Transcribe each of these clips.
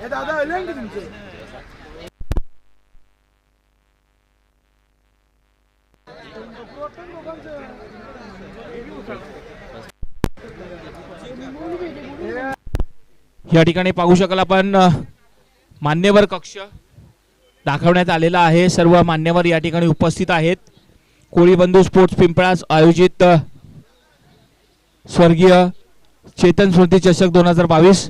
दादा आले तुमचे या ठिकाणी पाहू शकाल आपण मान्यवर कक्ष दाखवण्यात आलेला आहे। सर्व मान्यवर या ठिकाणी उपस्थित आहेत। कोळी बंधू स्पोर्ट्स पिंपळास आयोजित स्वर्गीय चेतन स्मृती चषक 2022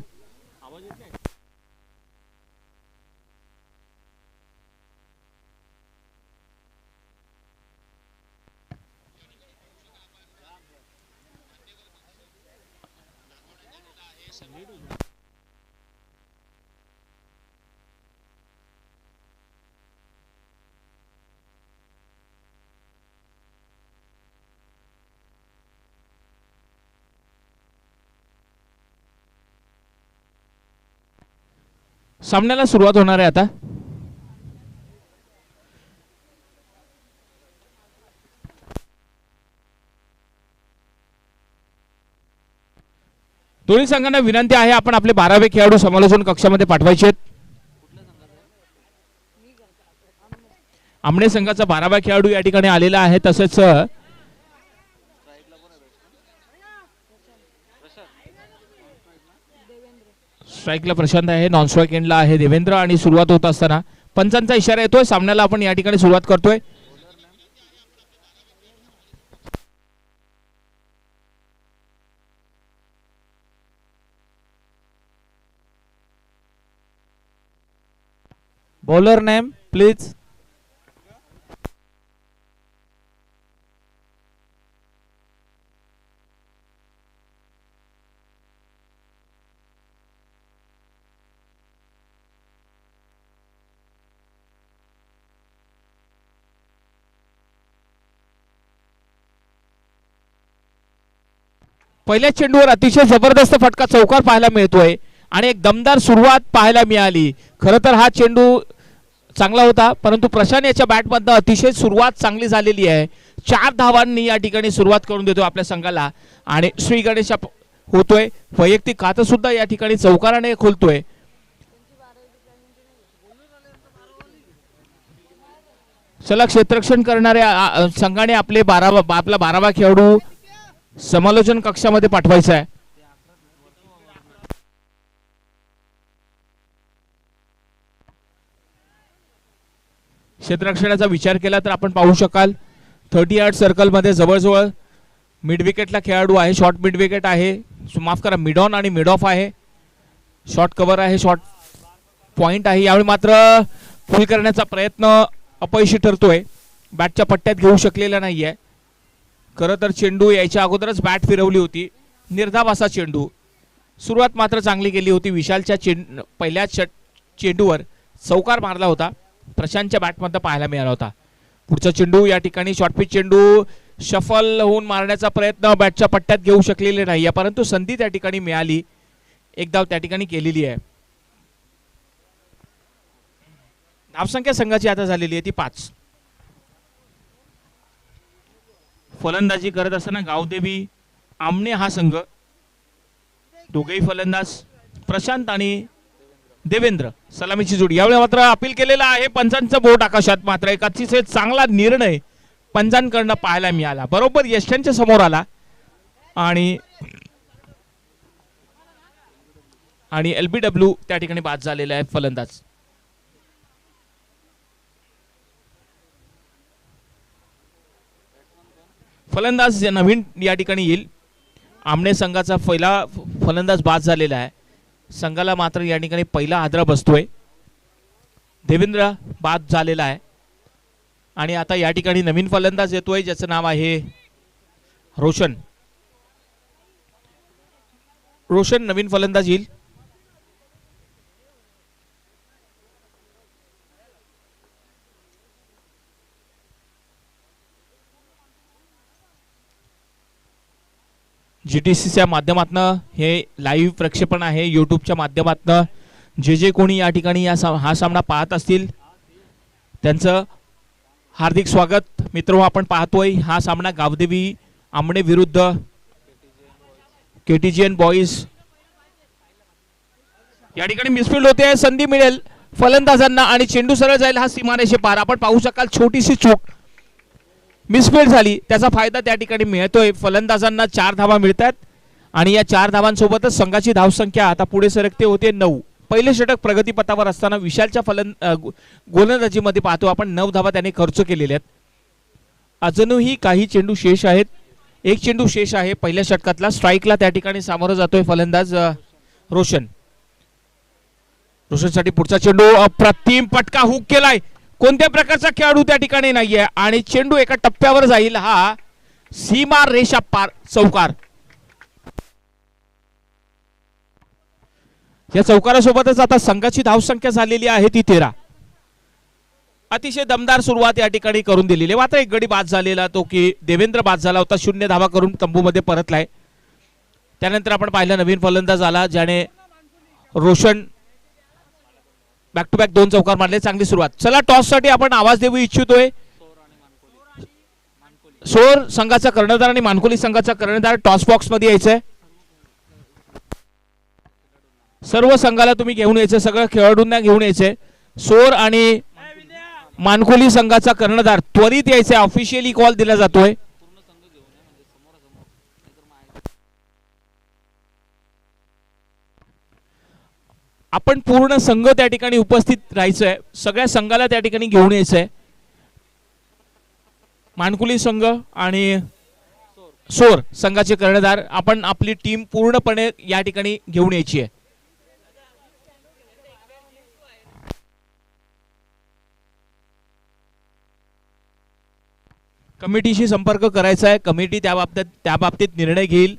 सामन्याला सुरुवात होणार आहे। आता दोन्ही संघांना विनंती आहे आपण आपले 12वे खेळाडू समालोचन कक्षामध्ये पाठवायचे आहेत। आमने संघाचा 12वा खेळाडू या ठिकाणी आलेला आहे। तसेच स्ट्राइकला प्रशांत आहे, नॉन स्ट्राइक एंडला आहे देवेंद्र आणि सुरुवात होत असताना पंचांचा इशारा येतोय। सामन्याला आपण या ठिकाणी सुरुवात करतोय। Bowler name please. पहिल्या चेंडूवर अतिशय जबरदस्त फटका चौकार पाहायला मिळतोय आणि एक दमदार सुरुवात पाहायला मिळाली। खरं तर हा चेंडू चांगला होता, परंतु प्रशांत याच्या बॅटमधनं अतिशय सुरुवात चांगली झालेली आहे। 4 धावांनी या ठिकाणी सुरुवात करून देतो आपल्या संघाला आणि श्री गणेश होतोय। वैयक्तिक खातं सुद्धा या ठिकाणी चौकाराने खोलतोय। चला, क्षेत्ररक्षण करणाऱ्या संघाने आपला 12वा खेळाडू समालोचन कक्षामध्ये पाठवायचा आहे। क्षेत्ररक्षणाचा विचार केला तर आपण पाहू शकाल 30 यार्ड सर्कल मध्ये जवळजवळ मिड विकेटला खेळाडू आहे। शॉर्ट मिड विकेट आहे, माफ करा मिड ऑन आणि मिड ऑफ आहे। शॉर्ट कव्हर आहे, शॉर्ट पॉइंट आहे। यावेळी मात्र फुल करण्याचा प्रयत्न अपयशी ठरतोय, बॅटच्या पट्ट्यात घेऊ शकलेला नाहीये। खरं तर चेंडू यायच्या अगोदरच बॅट फिरवली होती, निर्धाव असा चेंडू। सुरुवात मात्र चांगली केली होती। विशालच्या पहिल्या चेंडूवर चौकार मारला होता, प्रशांतच्या बॅटमध्ये पाहायला मिळाला होता। पुढचा चेंडू या ठिकाणी शॉर्ट पिच चेंडू शफल होऊन मारण्याचा प्रयत्न बॅटच्या पट्ट्यात घेऊ शकलेले नाही, परंतु संधी त्या ठिकाणी मिळाली, एक धाव त्या ठिकाणी केलेली आहे। धावसंख्या संघाची आता झालेली आहे ती 5। फलंदाजी करत असताना गावदेवी आमने हा संघ, दोघेही फलंदाज प्रशांत आणि देवेंद्र सलामीची जोडी। यावेळी मात्र अपील केलेलं आहे पंचांचं बोट आकाशात। मात्र एक अतिशय चांगला निर्णय पंचांकडनं पाहायला मिळाला, बरोबर यष्ट्यांच्या समोर आला आणि LBW त्या ठिकाणी बाद झालेला आहे फलंदाज। फलंदाज नवीन या ठिकाणी येईल। आमने संघाचा पहिला फलंदाज बाद झालेला आहे, संघाला मात्र या ठिकाणी पहिला हादरा बसतोय। देवेंद्र बाद झालेला आहे आणि आता या ठिकाणी नवीन फलंदाज येतोय ज्याचं नाव आहे रोशन। नवीन फलंदाज येईल। GTCच्या माध्यमातून हे लाईव्ह प्रक्षेपण आहे, यूट्यूबच्या माध्यमातून जे कोणी या ठिकाणी हा सामना पाहत असतील त्यांचं हार्दिक स्वागत। मित्र, आपण पाहतोय हा सामना गावदेवी आमणे विरुद्ध केटीजीएन बॉईज. या ठिकाणी मिसफील्ड होते, संधी मिळेल फलंदाजांना आणि चेंडू सरळ जाईल हा सीमारेषे पार. आपण पाहू शकाल छोटीशी चूक, मिसफील्ड झाली, त्याचा फायदा त्या ठिकाणी मिळतोय. फलंदाजांना 4 धावा मिळतात आणि या 4 धावांसोबतच संघाची धावसंख्या आता पुढे सरकते होते 9. पहिले षटक प्रगतीपथावर असताना विशालच्या गोलंदाजीमध्ये पाहतो आपण 9 धावा त्याने खर्च केलेल्या आहेत. अजूनही काही चेंडू शेष आहेत. एक चेंडू शेष आहे पहिल्या षटकातला. स्ट्राईकला त्या ठिकाणी सामोरं जातोय फलंदाज रोशन. रोशनसाठी पुढचा चेंडू, अप्रतिम पटका हुक केलाय. कोणत्या प्रकारचा खेळाडू त्या ठिकाणी नाहीये आणि चेंडू एका टप्प्यावर जाईल हा सीमा रेषा पार चौकार. या चौकारासोबतच आता संघाची धावसंख्या झालेली आहे ती 13. अतिशय दमदार सुरुवात या ठिकाणी करून दिलेली. मात्र एक गडी बाद झालेला तो की देवेंद्र बाद झाला होता, 0 धावा करून तंबूमध्ये परतलाय. त्यानंतर आपण पाहिलं नवीन फलंदाज आला ज्याने रोशन बॅक टू बॅक 2 चौकार मारले. चांगली सुरुवात. चला टॉस साठी आपण आवाज देऊ इच्छितोय. सोर संघाचा कर्णधार आणि मानकोली संघाचा कर्णधार टॉस बॉक्स मध्ये यायचंय. सर्व संघाला तुम्ही घेऊन यायचं, सगळ्या खेळाडूंना घेऊन यायचंय. सोर आणि मानकोली संघाचा कर्णधार त्वरित यायचंय. ऑफिशियली कॉल दिला जातोय. आपण पूर्ण संघ त्या ठिकाणी उपस्थित राहायचंय, सगळ्या संघाला त्या ठिकाणी घेऊन यायचंय. मानकुली संघ आणि सोर संघाचे कर्णधार, आपण आपली टीम पूर्णपणे या ठिकाणी घेऊन यायची आहे. कमिटीशी संपर्क करायचा आहे. कमिटी त्या बाबतीत निर्णय घेईल.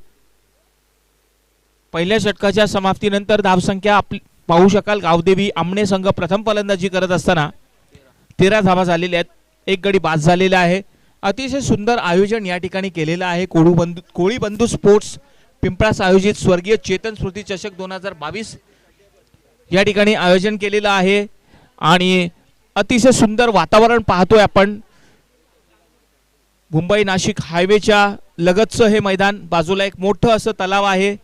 पहिल्या षटकाच्या समाप्तीनंतर धावसंख्या पाहू शकाल. गावदेवी आमणे संघ प्रथम फलंदाजी करत असताना 13 धावा झालेल्या आहेत. एक गडी बाद झालेला आहे. अतिशय सुंदर आयोजन या ठिकाणी केलेलं आहे. कोळी बंधू स्पोर्ट्स पिंपळास आयोजित स्वर्गीय चेतन स्मृती चषक 2022 या ठिकाणी आयोजन केलेलं आहे आणि अतिशय सुंदर वातावरण पाहतोय आपण. मुंबई नाशिक हायवेच्या लगतचं हे मैदान, बाजूला एक मोठं असं तलाव आहे.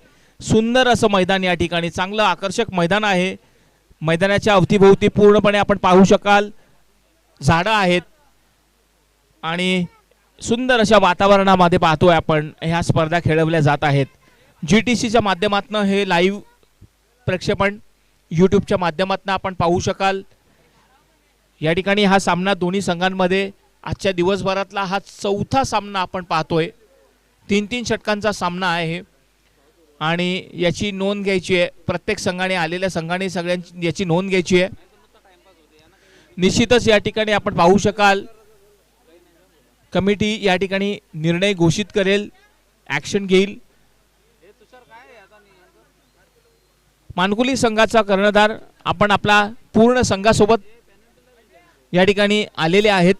सुंदर असं मैदान या ठिकाणी, चांगलं आकर्षक मैदान आहे. मैदानाच्या अवतीभोवती पूर्णपणे आपण पाहू शकाल झाडं आहेत आणि सुंदर अशा वातावरणामध्ये पाहतोय आपण ह्या स्पर्धा खेळवल्या जात आहेत. GTCच्या माध्यमातून हे लाईव्ह प्रक्षेपण यूट्यूबच्या माध्यमातून आपण पाहू शकाल. या ठिकाणी हा सामना दोन्ही संघांमध्ये आजच्या दिवसभरातला हा 4था सामना आपण पाहतोय. 3-3 षटकांचा सामना आहे आणि याची नोंद घ्यायची आहे. प्रत्येक संघाने, आलेल्या संघाने सगळ्यांची याची नोंद घ्यायची आहे. निश्चितच या ठिकाणी आपण पाहू शकाल कमिटी या ठिकाणी निर्णय घोषित करेल, ऍक्शन घेईल. मानकुली संघाचा कर्णधार आपण आपला पूर्ण संघासोबत या ठिकाणी आलेले आहेत.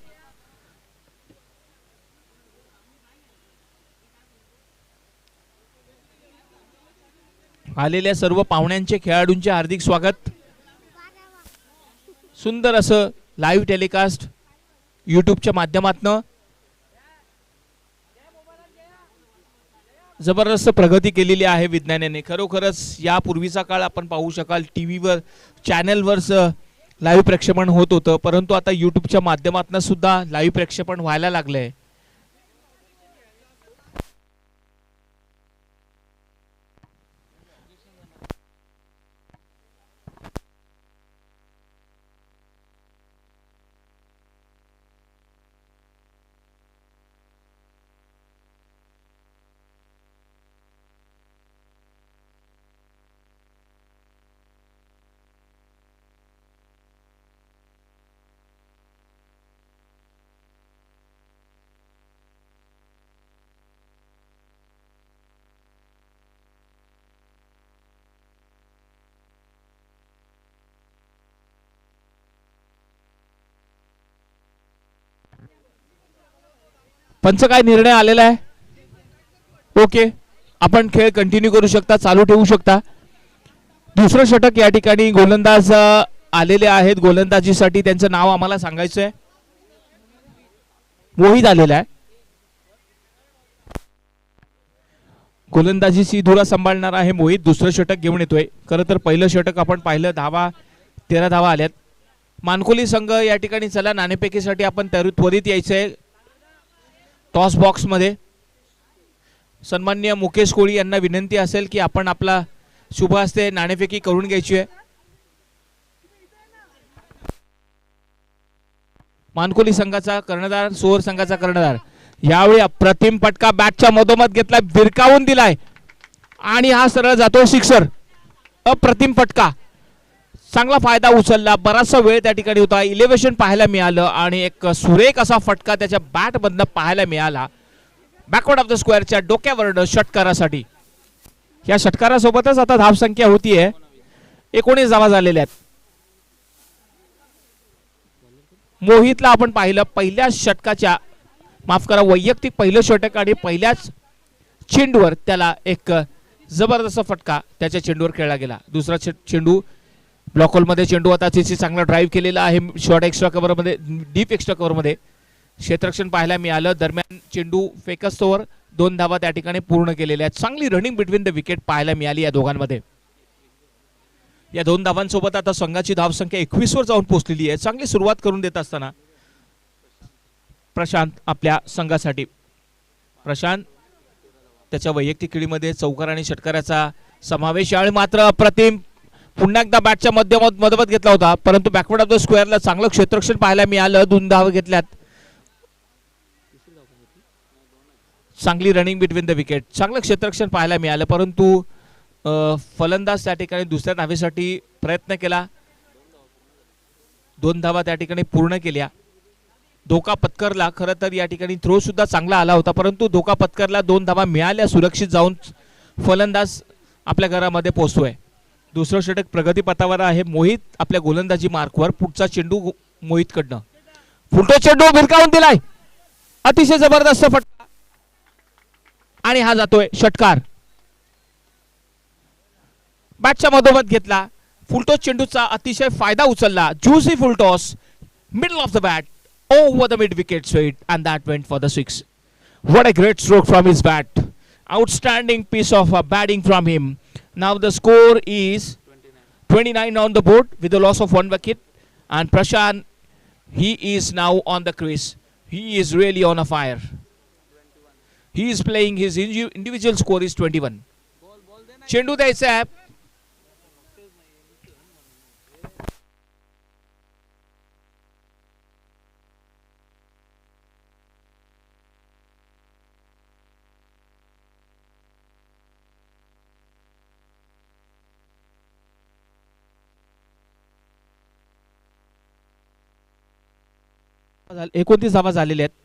आलेल्या सर्व पाहुण्यांचे, खेळाडूंचे हार्दिक स्वागत. सुंदर असं लाईव्ह टेलिकास्ट यूट्यूबच्या माध्यमातून. जबरदस्त प्रगती केलेली आहे विज्ञानाने. खरोखरच यापूर्वीचा काळ आपण पाहू शकाल टीव्हीवर चॅनलवरच लाईव्ह प्रक्षेपण होत होतं, परंतु आता यूट्यूबच्या माध्यमातून सुद्धा लाईव्ह प्रक्षेपण व्हायला लागलंय. पंच काय निर्णय आलेला आहे? ओके, आपण खेळ कंटिन्यू करू शकता, चालू ठेवू शकता. दुसरं षटक या ठिकाणी गोलंदाज आलेले आहेत. गोलंदाजीसाठी त्यांचं नाव आम्हाला सांगायचं आहे. मोहित आलेला आहे. गोलंदाजीची धुरा सांभाळणार आहे मोहित. दुसरं षटक घेऊन येतोय. खरं तर पहिलं षटक आपण पाहिलं, 13 धावा आल्यात. मानकोली संघ या ठिकाणी चला नाणेफेकीसाठी आपण त्वरित यायचंय टॉस बॉक्स मध्ये. सन्माननीय मुकेश कोळी यांना विनंती असेल की आपण आपला शुभ हस्ते नाणेफेकी करून घ्यायची आहे. मानकोली संघाचा कर्णधार, सोर संघाचा कर्णधार यावेळी अप्रतिम फटका बॅटच्या मधोमध घेतलाय, भिरकावून दिलाय आणि हा सरळ जातो सिक्सर. अप्रतिम फटका, चांगला फायदा उचलला. बराचसा वेळ त्या ठिकाणी होता, इलेव्हेशन पाहायला मिळालं आणि एक सुरेख असा फटका त्याच्या बॅट मधनं पाहायला मिळाला. बॅकवर्ड ऑफ द स्क्वेअरच्या डोक्यावर षटकारासाठी. या षटकारासोबतच आता धावसंख्या होतीये 19 धावा झालेल्या आहेत. मोहितला आपण पाहिलं पहिल्या षटकाच्या, माफ करा, वैयक्तिक पहिलं षटक आणि पहिल्याच चेंडूवर त्याला एक जबरदस्त फटका त्याच्या चेंडूवर खेळला गेला. दुसरा चेंडू ब्लॉक होल मध्ये चेंडू होता, तिची चांगला ड्राईव्ह केलेला आहे. शॉर्ट एक्स्ट्रा कव्हर मध्ये, डीप एक्स्ट्रा कव्हर मध्ये क्षेत्ररक्षण पाहायला मिळालं. दरम्यान चेंडू फेकस्तोवर 2 धावा त्या ठिकाणी पूर्ण केलेल्या आहेत. चांगली रनिंग बिटवीन द विकेट पाहायला मिळाली या दोघांमध्ये. या 2 धावांसोबत आता संघाची धावसंख्या 21 वर जाऊन पोहोचलेली आहे. चांगली सुरुवात करून देत असताना प्रशांत आपल्या संघासाठी, प्रशांत त्याच्या वैयक्तिक खेळीमध्ये चौकार आणि षटकाराचा समावेश आहे. मात्र अप्रतिम, पुन्हा एकदा बॅटच्या मधोमध घेतला होता, परंतु बॅकवर्ड ऑफ द स्क्वेअरला चांगलं क्षेत्ररक्षण पाहायला मिळालं. 2 धावा घेतल्यात. चांगली रनिंग बिटवीन द विकेट, चांगलं क्षेत्ररक्षण पाहायला मिळालं, परंतु फलंदाज त्या ठिकाणी दुसऱ्या धावेसाठी प्रयत्न केला. 2 धावा त्या ठिकाणी पूर्ण केल्या. धोका पत्करला. खरं तर या ठिकाणी थ्रो सुद्धा चांगला आला होता, परंतु धोका पत्करला. 2 धावा मिळाल्या. सुरक्षित जाऊन फलंदाज आपल्या घरामध्ये पोहोचतोय. दुसरं षटक प्रगतीपथावर आहे. मोहित आपल्या गोलंदाजी मार्कवर. पुढचा चेंडू मोहित कडनं, फुलटो चेंडू भिरकावून दिलाय. अतिशय जबरदस्त फटका आणि हा जातोय षटकार. बॅटच्या मधोमध घेतला. फुलटॉस चेंडूचा अतिशय फायदा उचलला. Juicy full toss, middle of the bat, over the mid wicket straight, and that went for the 6. What a great stroke from his bat. Outstanding piece of batting from him. Now the score is 29 on the board with the loss of 1 wicket, and Prashant, he is now on the crease. He is really on a fire. He is playing, his individual score is 21. चेंडू द्यायचा आहे. झाले 29 धावा झालेल्या आहेत.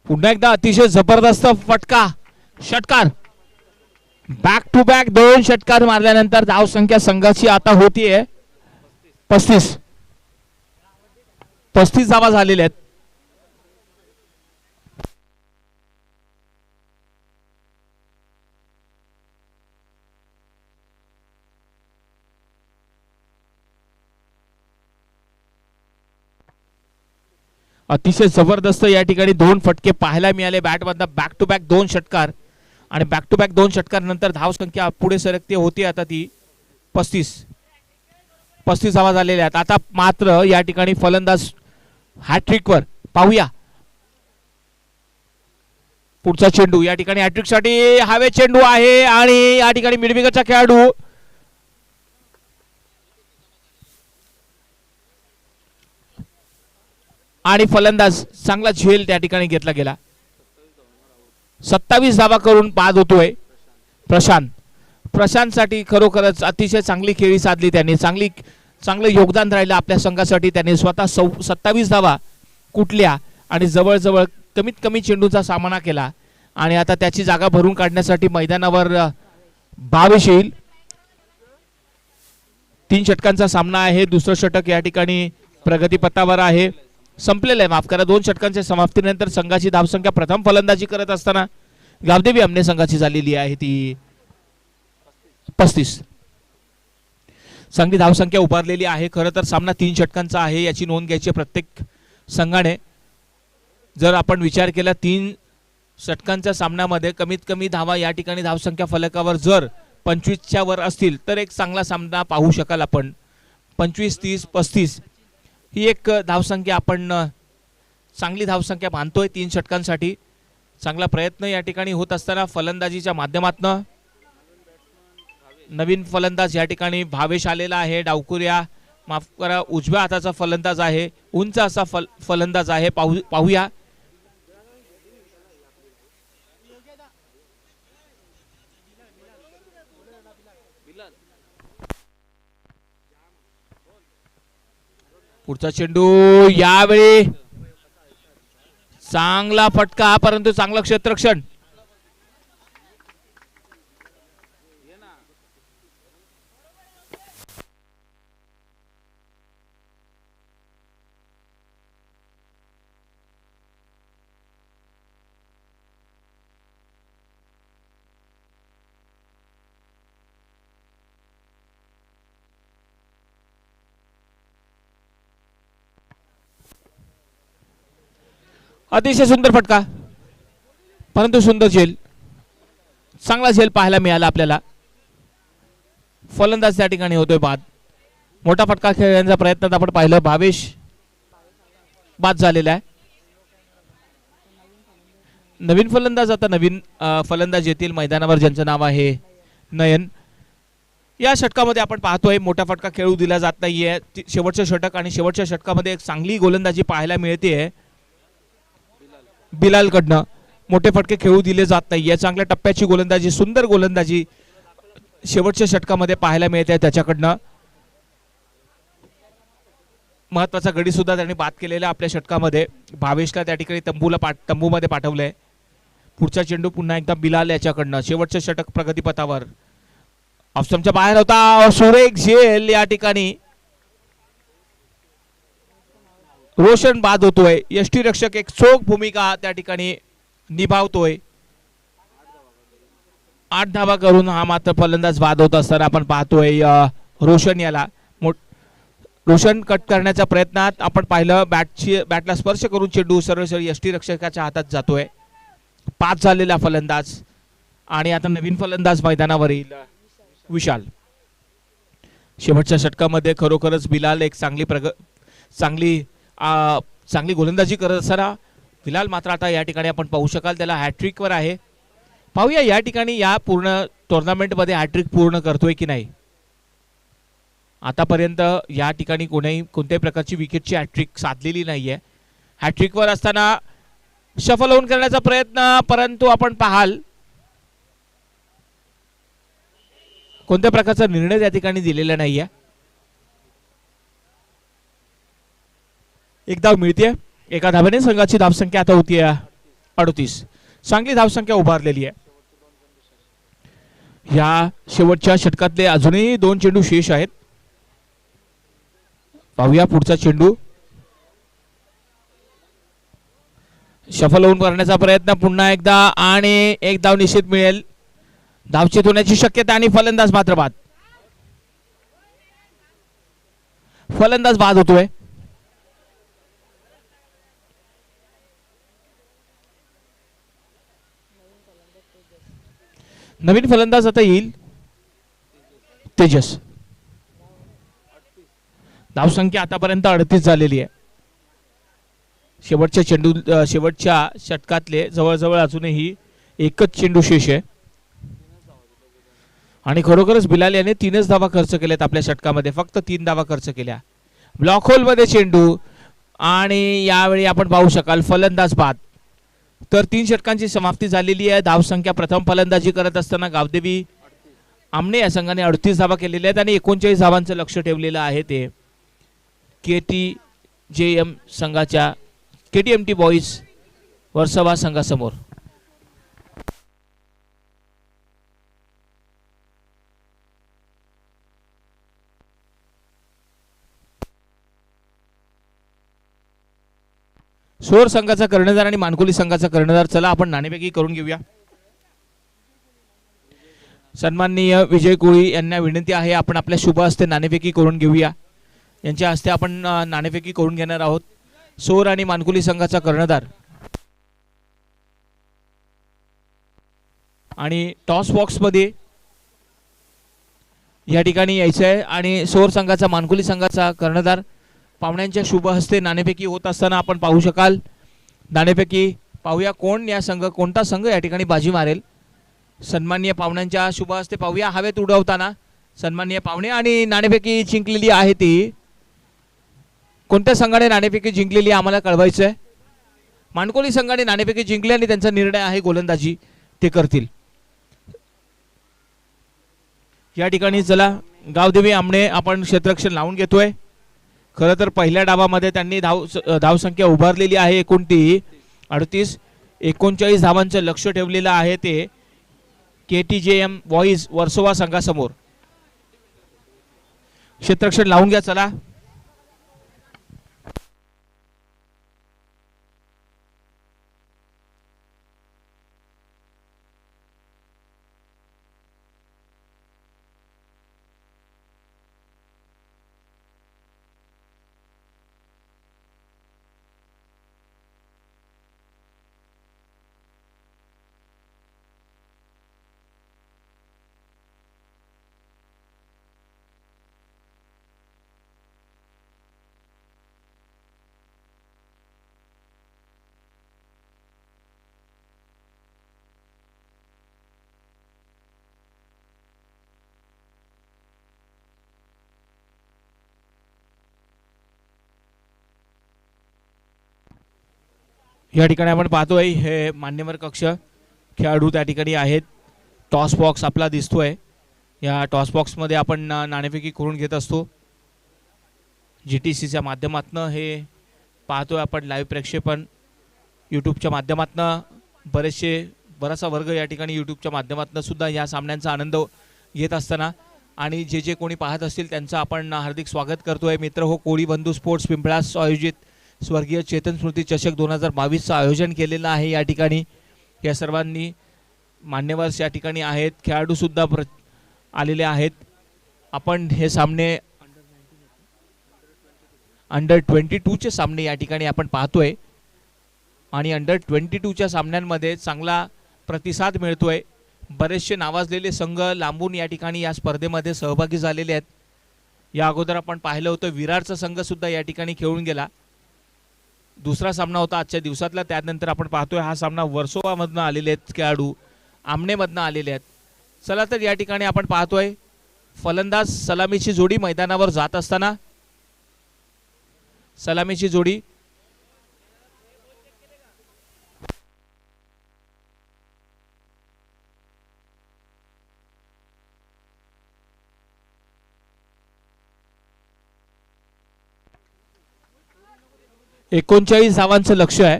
पुन्हा एकदा अतिशय जबरदस्त फटका, षटकार. बॅक टू बॅक 2 षटकार मारल्यानंतर धाव संख्या संघाची आता होतीये 35. 35 धावा झालेल्या आहेत. अतिशय जबरदस्त या ठिकाणी 2 फटके पाहायला मिळाले बॅट मधनं. बॅक टू बॅक 2 षटकार आणि बॅक टू बॅक 2 षटकार नंतर धाव संख्या पुढे सरकते होती आता ती 35 धावा झालेल्या आहेत. आता मात्र या ठिकाणी फलंदाज हॅट्रिक वर. पाहूया पुढचा चेंडू. या ठिकाणी हॅट्रिक साठी हवे चेंडू आहे आणि या ठिकाणी मिडविकेटचा खेळाडू आणि फलंदाज चांगला झेल त्या ठिकाणी घेतला गेला. 27 धावा करून बाद होतोय प्रशांत. प्रशांतसाठी खरोखरच अतिशय चांगली खेळी साधली त्यांनी. चांगलं योगदान राहिलं आपल्या संघासाठी. त्यांनी स्वतः 27 धावा कुठल्या आणि जवळजवळ कमीत कमी चेंडूचा सामना केला आणि आता त्याची जागा भरून काढण्यासाठी मैदानावर बावीस येईल. 3 षटकांचा सामना आहे. दुसरं षटक या ठिकाणी प्रगतीपथावर आहे. संपलेलं आहे, माफ करा. 2 षटकांच्या समाप्तीनंतर संघाची धावसंख्या प्रथम फलंदाजी करत असताना गावदेवी आमने संघाची झालेली आहे ती 35. चांगली धावसंख्या उभारलेली आहे. खरं तर सामना 3 षटकांचा आहे, याची नोंद घ्यायची प्रत्येक संघाने. जर आपण विचार केला 3 षटकांच्या सामन्यामध्ये कमीत कमी धावा या ठिकाणी धावसंख्या फलकावर जर 25च्या वर असतील तर एक चांगला सामना पाहू शकाल आपण. 25, 30, 35 ही एक धावसंख्या आपण चांगली धावसंख्या मानतोय 3 षटकांसाठी. चांगला प्रयत्न या ठिकाणी होत असताना फलंदाजीच्या माध्यमातून नवीन फलंदाज या ठिकाणी भावेश आलेला आहे. डावकुऱ्या माफ करा उजव्या हाताचा फलंदाज आहे, उंच असा फलंदाज आहे. पाहूया पुढचा चेंडू. यावेळी चांगला फटका, परंतु चांगलं क्षेत्ररक्षण. अतिशय सुंदर फटका, परंतु सुंदर झेल. चांगला झेल पाहायला मिळाला आपल्याला. फलंदाज त्या ठिकाणी होतोय बाद. मोठा फटका खेळण्याचा प्रयत्नात आपण पाहिलं, भावेश बाद झालेला आहे. नवीन फलंदाज आता नवीन फलंदाज येतील मैदानावर, ज्यांचं नाव आहे नयन. या षटकामध्ये आपण पाहतोय मोठा फटका खेळू दिला जात नाहीये. शेवटचं षटक आणि शेवटच्या षटकामध्ये एक चांगली गोलंदाजी पाहायला मिळते बिलाल कडनं. मोठे फटके खेळू दिले जात नाहीये. चांगल्या टप्प्याची गोलंदाजी, सुंदर गोलंदाजी शेवटच्या षटकामध्ये पाहायला मिळते त्याच्याकडनं. महत्वाचा गडी सुद्धा त्यांनी बाद केलेला आपल्या षटकामध्ये. भावेशला त्या ठिकाणी तंबूमध्ये पाठवलंय. पुढचा चेंडू पुन्हा एकदा बिलाल याच्याकडनं. शेवटचं षटक प्रगतीपथावर. ऑफस्टंपच्या बाहेर होता. सुरेख झेल या ठिकाणी. रोशन बाद होतोय. यष्टीरक्षक एक चोख भूमिका त्या ठिकाणी निभावतोय. 8 धावा करून हा मात्र फलंदाज बाद होत असताना आपण पाहतोय रोशन याला. रोशन कट करण्याच्या प्रयत्नात आपण पाहिलं बॅटला स्पर्श करून चेंडू सरळ यष्टीरक्षकाच्या हातात जातोय. 5 झालेला फलंदाज आणि आता नवीन फलंदाज मैदानावर येईल विशाल. शेवटच्या षटकामध्ये खरोखरच बिलाल एक चांगली गोलंदाजी करत असताना बिलाल मात्र आता या ठिकाणी आपण पाहू शकाल त्याला हॅट्रिक वर आहे. पाहूया या ठिकाणी या पूर्ण टुर्नामेंट मध्ये हॅट्रिक पूर्ण करतोय की नाही. आतापर्यंत या ठिकाणी कोणत्याही प्रकारची विकेटची हॅट्रिक साधलेली नाहीये. हॅट्रिक वर असताना शफल होऊन करण्याचा प्रयत्न, परंतु आपण पाहाल कोणत्या प्रकारचा निर्णय त्या ठिकाणी दिलेला नाहीये. एक धाव मिळते. एका धावेने संघाची धावसंख्या आता होती 38. चांगली धावसंख्या उभारलेली आहे. या शेवटच्या षटकातले अजूनही 2 चेंडू शेष आहेत. पाहूया पुढचा चेंडू. शफल होऊन करण्याचा प्रयत्न पुन्हा एकदा आणि एक धाव निश्चित मिळेल. धावचेत होण्याची शक्यता आणि फलंदाज मात्र बाद. फलंदाज बाद होतोय. नवीन फलंदाज आता येईल तेजस. धावसंख्या आतापर्यंत 38 झालेली आहे. शेवटच्या षटकातले जवळजवळ अजूनही एकच चेंडू शेष आहे आणि खरोखरच बिलाल याने 3च धावा खर्च केल्यात आपल्या षटकामध्ये. फक्त 3 धावा खर्च केल्या. ब्लॉक होल मध्ये चेंडू आणि यावेळी आपण पाहू शकाल फलंदाज बाद. तर 3 षटकांची समाप्ती झालेली आहे. धावसंख्या प्रथम फलंदाजी करत असताना गावदेवी आमने या संघाने 38 धावा केलेल्या आहेत आणि 39 धावांचं लक्ष ठेवलेलं आहे ते KTJM संघाच्या KTMT बॉईज वर्सोवा संघासमोर. सोर संघाचा कर्णधार आणि मानकोली संघाचा कर्णधार. चला आपण नाणेफेकी करून घेऊया. सन्माननीय विजय कोळी यांना विनंती आहे आपण आपल्या शुभ हस्ते नाणेफेकी करून घेऊया. यांच्या हस्ते आपण नाणेफेकी करून घेणार आहोत. सोर आणि मानकुली संघाचा कर्णधार आणि टॉस बॉक्स मध्ये या ठिकाणी यायचं आहे आणि सोर संघाचा मानकुली संघाचा कर्णधार पाहुण्यांच्या शुभ हस्ते नाणेफेकी होत असताना आपण पाहू शकाल. नाणेफेकी पाहूया कोणता संघ या ठिकाणी बाजी मारेल. सन्माननीय पाहुण्यांच्या शुभ हस्ते पाहूया हवेत उडवताना सन्माननीय पाहुणे. आणि नाणेफेकी जिंकलेली आहे ती कोणत्या संघाने नाणेफेकी जिंकलेली आम्हाला कळवायचं आहे. मानकोली संघाने नाणेफेकी जिंकली आणि त्यांचा निर्णय आहे गोलंदाजी ते करतील. या ठिकाणी चला गावदेवी आमने आपण क्षेत्ररक्षण लावून घेतोय. खरं तर पहिल्या डावामध्ये त्यांनी धावसंख्या उभारलेली आहे 38. 39 धावांचं लक्ष ठेवलेलं आहे ते KTJM बॉईज वर्सोवा संघासमोर. क्षेत्ररक्षण लावून घ्या चला. या ठिकाणी आपण पाहतोय हे मान्यवर कक्ष खेळाडू त्या ठिकाणी आहेत. टॉस बॉक्स आपला दिसतोय. या टॉस बॉक्स मध्ये आपण नाणेफेकी करून घेत असतो. GTCच्या माध्यमातून हे पाहतोय आपण लाईव्ह प्रक्षेपण. यूट्यूबच्या माध्यमातून बराचसा वर्ग या ठिकाणी यूट्यूबच्या माध्यमातून सुद्धा या सामन्यांचा आनंद घेत असताना आणि जे कोणी पाहत असतील त्यांचं आपण हार्दिक स्वागत करतोय. मित्र हो, कोळी बंधू स्पोर्ट्स पिंपळास आयोजित स्वर्गीय चेतन स्मृती चषक 2022चं आयोजन केलेलं आहे. या ठिकाणी या सर्वांनी मान्यवर या ठिकाणी आहेत. खेळाडू सुद्धा आलेले आहेत. आपण हे सामने अंडर 22चे सामने या ठिकाणी आपण पाहतोय आणि अंडर 22च्या सामन्यांमध्ये चांगला प्रतिसाद मिळतोय. बरेचसे नावाजलेले संघ लांबून या ठिकाणी या स्पर्धेमध्ये सहभागी झालेले आहेत. या अगोदर आपण पाहिलं होतं विरारचा संघ सुद्धा या ठिकाणी खेळून गेला. दुसरा सामना होता आजच्या दिवसातला. त्यानंतर आपण पाहतोय हा सामना वर्सोवामधनं आलेले आहेत खेळाडू, आमनेमधनं आलेले आहेत. चला तर या ठिकाणी आपण पाहतोय फलंदाज सलामीची जोडी मैदानावर जात असताना सलामीची जोडी एकोणचाळीस धावांचं लक्ष आहे.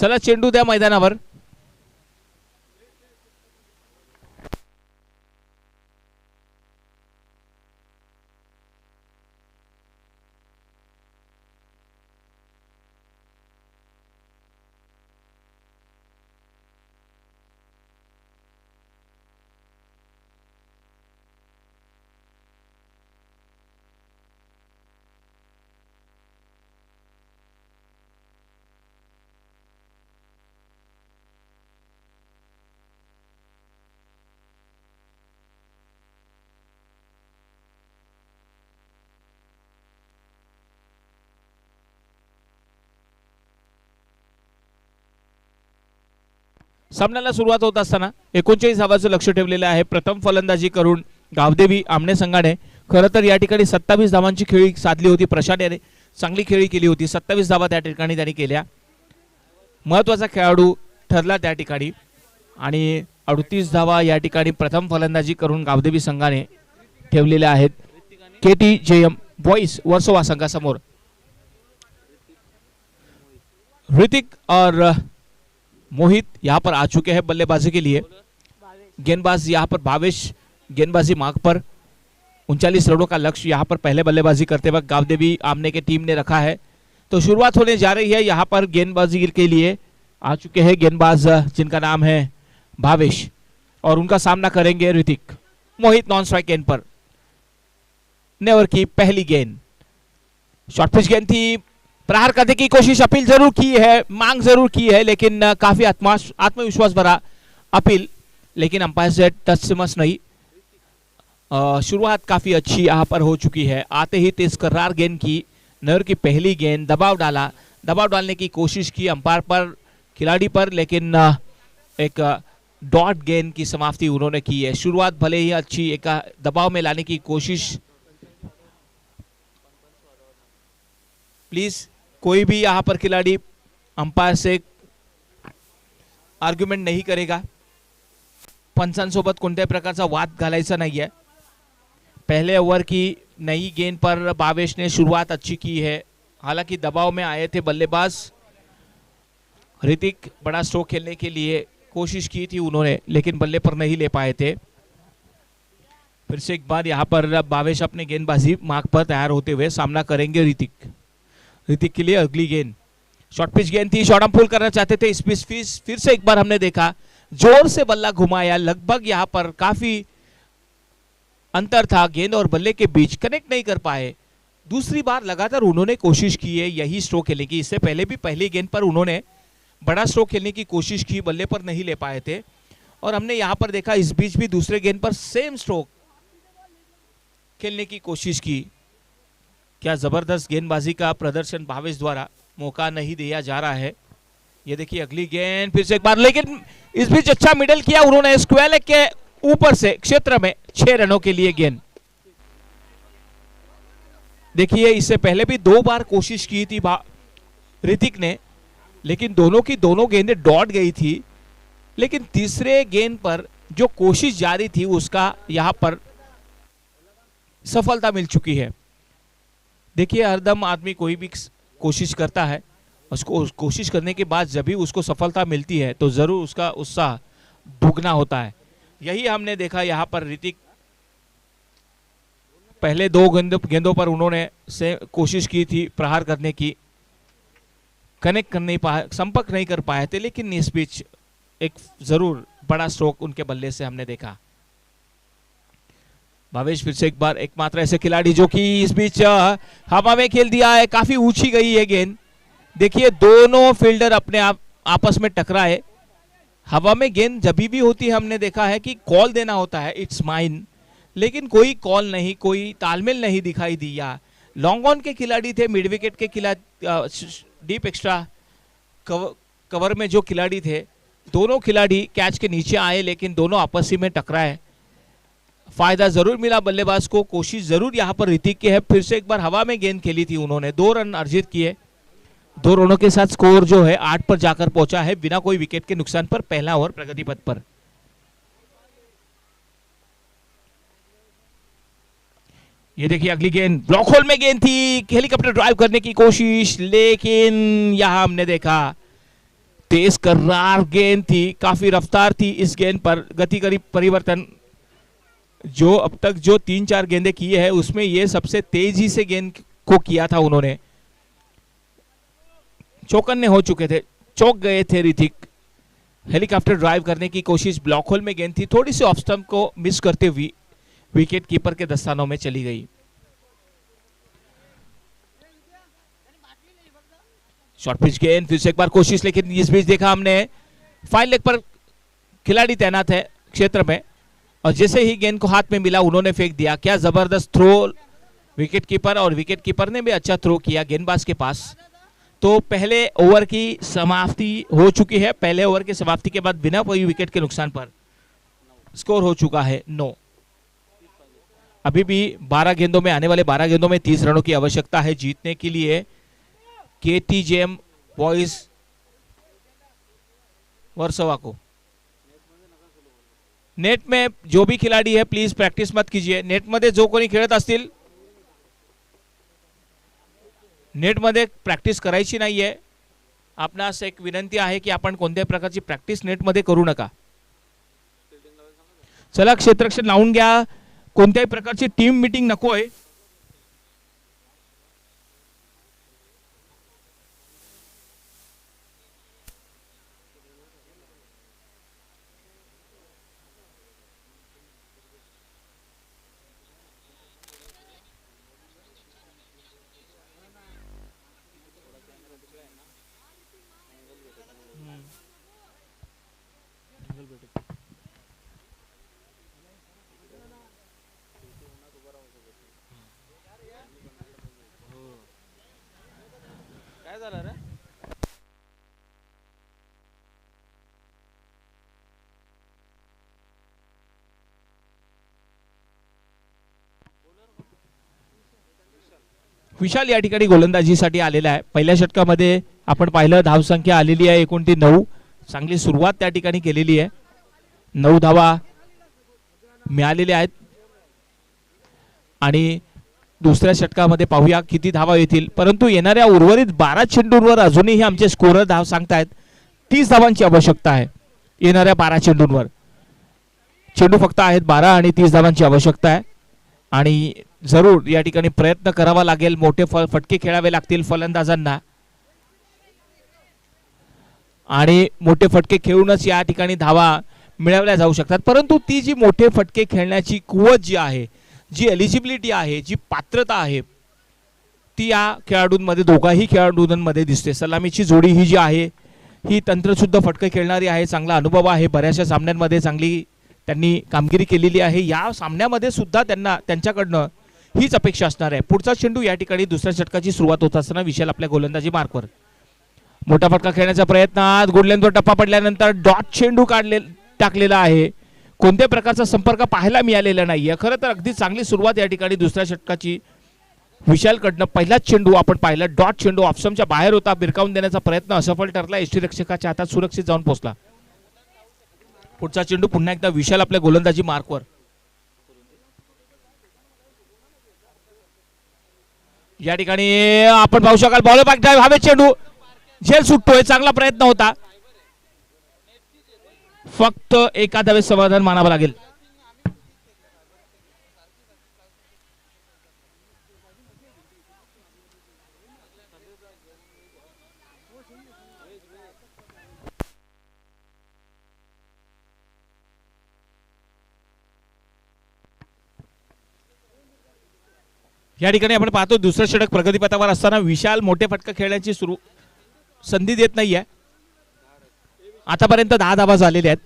चला चेंडू द्या मैदानावर. सामन्याला सुरुवात होत असताना 39 धावांचं लक्ष ठेवलेलं आहे. प्रथम फलंदाजी करून गावदेवी आमने संघाने खरं तर या ठिकाणी 27 धावांची खेळी साधली होती. प्रशांत याने चांगली खेळी केली होती. 27 धावा त्या ठिकाणी त्यांनी केल्या. महत्त्वाचा खेळाडू ठरला त्या ठिकाणी आणि 38 धावा या ठिकाणी प्रथम फलंदाजी करून गावदेवी संघाने ठेवलेल्या आहेत KTJM बॉईज वर्सोवा संघासमोर. ऋतिक और मोहित यहाँ पर आ चुके हैं बल्लेबाजी के लिए. गेंदबाज यहाँ पर भावेश गेंदबाजी मार्ग पर 39 रनों का लक्ष्य यहाँ पर पहले बल्लेबाजी करते वक्त गावदेवी आमने के टीम ने रखा है. तो शुरुआत होने जा रही है यहाँ पर गेंदबाजी के लिए। आ चुके हैं गेंदबाज जिनका नाम है भावेश और उनका सामना करेंगे ऋतिक। मोहित नॉन स्ट्राइक गेंद पर, नेवर की पहली गेंद, शॉर्ट पिच गेंद थी, प्रहार करने की कोशिश अपील जरूर की है, मांग जरूर की है, लेकिन काफी आत्मविश्वास भरा अपील, लेकिन अंपायर से टच से मस नहीं। शुरुआत काफी अच्छी यहाँ पर हो चुकी है। आते ही तेज करार गेंद की, नेवर की पहली गेंद, दबाव डाला, दबाव डालने की कोशिश की अंपायर पर, खिलाड़ी पर, लेकिन एक डॉट गेंद की समाप्ति उन्होंने की है। शुरुआत भले ही अच्छी, एक दबाव में लाने की कोशिश। प्लीज कोई भी यहाँ पर खिलाड़ी अंपायर से आर्ग्युमेंट नाही करेगा, पंचांसोबत कोणत्याही प्रकारचा वाद घालायचा नाही है। पहले ओवर की नई गेंद पर भावेश ने शुरुआत अच्छी की है, हालांकि दबाव में आए थे बल्लेबाज। ऋतिक बड़ा स्ट्रोक खेलने के लिए कोशिश की थी उन्होंने, लेकिन बल्ले पर नहीं ले पाए थे। फिर से एक बार यहाँ पर भावेश अपने गेंदबाजी मार्ग पर तैयार होते हुए सामना करेंगे ऋतिक। ऋतिक के लिए अगली गेंद शॉर्ट पिच गेंद थी, शॉर्ट पुल करना चाहते थे, इस पिच फिर से एक बार हमने देखा जोर से बल्ला घुमाया, लगभग यहाँ पर काफी अंतर था गेंद और बल्ले के बीच, कनेक्ट नहीं कर पाए। दूसरी बार लगातार उन्होंने कोशिश की है यही स्ट्रोक खेलने की। इससे पहले भी पहली गेंद पर उन्होंने बड़ा स्ट्रोक खेलने की कोशिश की, बल्ले पर नहीं ले पाए थे। और हमने यहां पर देखा इस बीच भी दूसरे गेंद पर सेम स्ट्रोक खेलने की कोशिश की। क्या जबरदस्त गेंदबाजी का प्रदर्शन भावेश द्वारा, मौका नहीं दिया जा रहा है। ये देखिए अगली गेंद फिर से एक बार, लेकिन इस बीच अच्छा मिडल किया उन्होंने स्क्वायर लेग के ऊपर से क्षेत्र में 6 रनों के लिए गेंद। देखिए इससे पहले भी 2 बार कोशिश की थी ऋतिक ने, लेकिन दोनों की दोनों गेंदें डॉट गई थी। लेकिन तीसरे गेंद पर जो कोशिश जारी थी उसका यहां पर सफलता मिल चुकी है। देखिए हरदम आदमी कोई भी कोशिश करता है, उसको कोशिश करने के बाद जब भी उसको सफलता मिलती है तो जरूर उसका उत्साह दुगना होता है। यही हमने देखा यहाँ पर ऋतिक पहले 2 गेंदों पर उन्होंने से कोशिश की थी प्रहार करने की, कनेक्ट कर नहीं पाए, संपर्क नहीं कर पाए थे, लेकिन इस बीच एक जरूर बड़ा स्ट्रोक उनके बल्ले से हमने देखा। भावेश फिर से एक बार एकमात्र ऐसे खिलाड़ी जो कि इस बीच हवा में खेल दिया है, काफी ऊंची गई है गेंद। देखिए दोनों फील्डर अपने आप आपस में टकराए। हवा में गेंद जब भी होती है हमने देखा है कि कॉल देना होता है, इट्स माइन, लेकिन कोई कॉल नहीं, कोई तालमेल नहीं दिखाई दिया। लॉन्ग ऑन के खिलाड़ी थे, मिड विकेट के खिलाड़ी, डीप एक्स्ट्रा कवर में जो खिलाड़ी थे, दोनों खिलाड़ी कैच के नीचे आए, लेकिन दोनों आपस में टकराए। फायदा जरूर मिला बल्लेबाज को, कोशिश जरूर यहां पर ऋतिक की है। फिर से एक बार हवा में गेंद खेली थी उन्होंने, 2 रन अर्जित किए। 2 रनों के साथ स्कोर जो है 8 पर जाकर पहुंचा है बिना कोई विकेट के नुकसान पर, पहला ओवर प्रगति पथ पर। ये देखिए अगली गेंद ब्लॉक होल में गेंद थी, हेलीकॉप्टर ड्राइव करने की कोशिश, लेकिन यहां हमने देखा तेज करार गेंद थी, काफी रफ्तार थी इस गेंद पर। गति करीब परिवर्तन जो अब तक जो 3-4 गेंदें की है उसमें ये सबसे तेजी से गेंद को किया था उन्होंने। चौकन्ने हो चुके थे, चौक गए थे ऋतिक। हेलीकॉप्टर ड्राइव करने की कोशिश, ब्लॉक होल में गेंद थी, थोड़ी सी ऑफ स्टंप को मिस करते हुए विकेट कीपर के दस्तानों में चली गई। शॉर्ट पिच गेंद, फिर से एक बार कोशिश, लेकिन इस बीच देखा हमने फाइन लेग पर खिलाड़ी तैनात है क्षेत्र में, और जैसे ही गेंद को हाथ में मिला उन्होंने फेंक दिया। क्या जबरदस्त थ्रो विकेट कीपर, और विकेट कीपर ने भी अच्छा थ्रो किया गेंदबाज के पास। तो पहले ओवर की समाप्ति हो चुकी है। पहले ओवर की समाप्ति के बाद बिना कोई विकेट के नुकसान पर स्कोर हो चुका है 9। अभी भी 12 गेंदों में, आने वाले 12 गेंदों में 30 रनों की आवश्यकता है जीतने के लिए केटीजेएम बॉयज वर्सोवा को। नेट में जो भी खिलाड़ी है प्लीज प्रैक्टिस मत कीजिए। नेट मध्ये जो कोणी खेळत असतील नेट मध्ये प्रॅक्टिस करायची नाहीये। आपणास एक विनंती आहे की आपण कोणत्याही प्रकारची प्रॅक्टिस नेट मध्ये करू नका। चला क्षेत्ररक्षण लावून घ्या, कोणत्याही प्रकारची टीम मीटिंग नकोय। विशाल या ठिकाणी गोलंदाजीसाठी आलेला आहे. पहिल्या षटकामध्ये आपण पाहिलं धावसंख्या आलेली आहे एकूण ती 9. चांगली सुरुवात त्या ठिकाणी केलेली आहे. 9 धावा मिळालेल्या आहेत आणि दुसऱ्या षटकामध्ये पाहूया किती धावा येतील. परंतु येणाऱ्या उर्वरित 12 चेंडूंवर अजूनही आमचे स्कोरर धाव सांगतायत 30 धावांची आवश्यकता आहे. येणाऱ्या 12 चेंडूंवर चेंडू फक्त आहेत 12 आणि 30 धावांची आवश्यकता आहे आणि जरूर या ठिकाणी प्रयत्न करावा लागेल. मोठे फटके खेळावे लागतील फलंदाजांना आणि मोठे फटके खेळूनच या ठिकाणी धावा मिळवल्या जाऊ शकतात. परंतु ती जी मोठे फटके खेळण्याची कुवत जी आहे, जी एलिजिबिलिटी आहे, जी पात्रता आहे ती या खेळाडूंमध्ये दोघाही खेळाडूंमध्ये दिसते. सलामीची जोडी ही जी आहे ही तंत्रशुद्ध फटके खेळणारी आहे. चांगला अनुभव आहे. बऱ्याचशा सामन्यांमध्ये चांगली त्यांनी कामगिरी केलेली आहे. या सामन्यामध्ये सुद्धा त्यांच्याकडनं हीच अपेक्षा असणार आहे. पुढचा चेंडू या ठिकाणी दुसऱ्या षटकाची सुरुवात होत असताना विशाल आपल्या गोलंदाजी मार्कवर मोठा फटका खेळण्याचा प्रयत्न. गुडलेंदवर टप्पा पडल्यानंतर डॉट चेंडू टाकलेला आहे. कोणत्या प्रकारचा संपर्क पाहायला मिळालेला नाहीये. खरं तर अगदी चांगली सुरुवात या ठिकाणी दुसऱ्या षटकाची विशालकडनं. पहिलाच चेंडू आपण पाहिला डॉट चेंडू ऑप्शनच्या बाहेर होता. बिरकावून देण्याचा प्रयत्न असफल ठरला. यष्टीरक्षकाच्या हातात सुरक्षित जाऊन पोहोचला. पुढचा चेंडू पुन्हा एकदा विशाल आपल्या गोलंदाजी मार्कवर. या ठिकाणी आपण पाहू शकाल बॉल बॅक ड्राइव्ह हवे चेंडू झेल सुटतोय. चांगला प्रयत्न होता. फक्त एका धावेत समाधान मानावं लागेल. या ठिकाणी आपण पाहतो दुसरं षटक प्रगतीपथावर असताना विशाल मोठे फटका खेळण्याची संधी देत नाहीये. आतापर्यंत 10 धावा झालेल्या आहेत.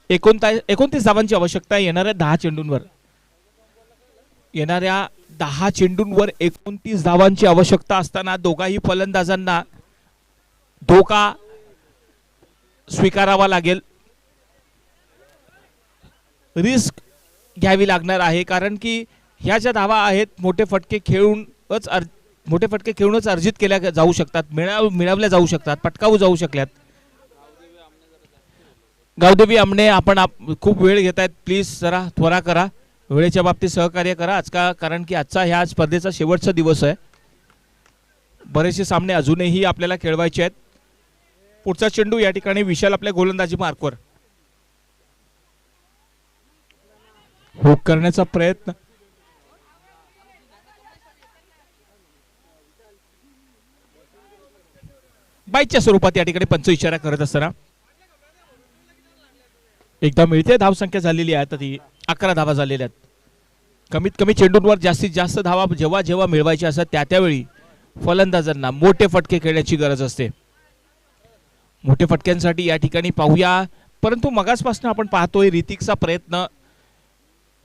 29 धावांची आवश्यकता येणाऱ्या 10 चेंडूंवर. येणाऱ्या 10 चेंडूंवर 29 धावांची आवश्यकता असताना दोघाही फलंदाजांना धोका स्वीकारावा लागेल. रिस्क घ्यावी लागणार आहे कारण की ह्या ज्या धावा आहेत मोठे फटके खेळूनच अर्जित केल्या जाऊ शकतात. मिळवल्या जाऊ शकतात. पटकावू जाऊ शकल्यात. गावदेवी आमने आपण खूप वेळ घेत आहेत. प्लीज जरा त्वरा करा. वेळेच्या बाबतीत सहकार्य करा कारण की आजचा ह्या स्पर्धेचा शेवटचा दिवस आहे. बरेचसे सामने अजूनही आपल्याला खेळवायचे आहेत. पुढचा चेंडू या ठिकाणी विशाल आपल्या गोलंदाजी मार्कवर. हुक करण्याचा प्रयत्न. बाईच्या स्वरूपात या ठिकाणी पंच इशारा करत असताना एकदा मिळते. धावसंख्या झालेली आहे आता ती 11 धावा झालेल्या आहेत. कमीत कमी चेंडूंवर जास्तीत जास्त धावा जेव्हा जेव्हा मिळवायच्या असतात त्यावेळी फलंदाजांना मोठे फटके खेळण्याची गरज असते. मोठे फटक्यांसाठी या ठिकाणी पाहूया. परंतु मगासपासून आपण पाहतोय ऋतिकचा प्रयत्न.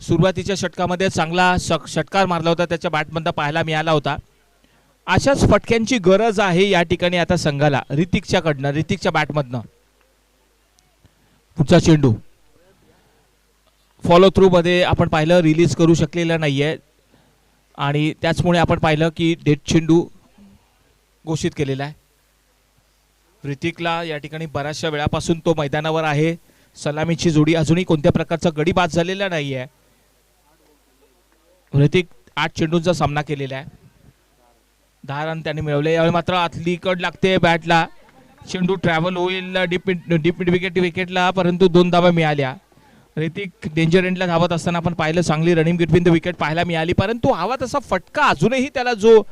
सुरुवातीच्या षटकामध्ये चांगला षटकार मारला होता. त्याच्या बॅटमधून पाहायला मिळाला होता. अशाच फटक्यांची गरज आहे या ठिकाणी आता संघाला ऋतिकच्या बॅटमधनं. पुढचा चेंडू फॉलो थ्रू मध्ये आपण पाहिलं रिलीज करू शकलेला नाहीये आणि त्याचमुळे आपण पाहिलं की डेड चेंडू घोषित केलेला आहे. ऋतिकला या ठिकाणी बऱ्याचशा वेळापासून तो मैदानावर आहे. सलामीची जोडी अजूनही कोणत्या प्रकारचा गडी बाद झालेला नाहीये. ऋतिक 8 चेंडूंचा सामना केलेला आहे. 10 रन त्यांनी मिळवले. यावेळी मात्र आतलीकड लागते बॅटला. चेंडू ट्रॅव्हल होईल डीप मिड विकेटला परंतु 2 धावा मिळाल्या. ऋतिक डेंजर एंडला धावत असताना आपण पाहिलं चांगली रनिंग बिटवीन द विकेट पाहायला मिळाली. परंतु हवा तसा फटका अजूनही त्याला जो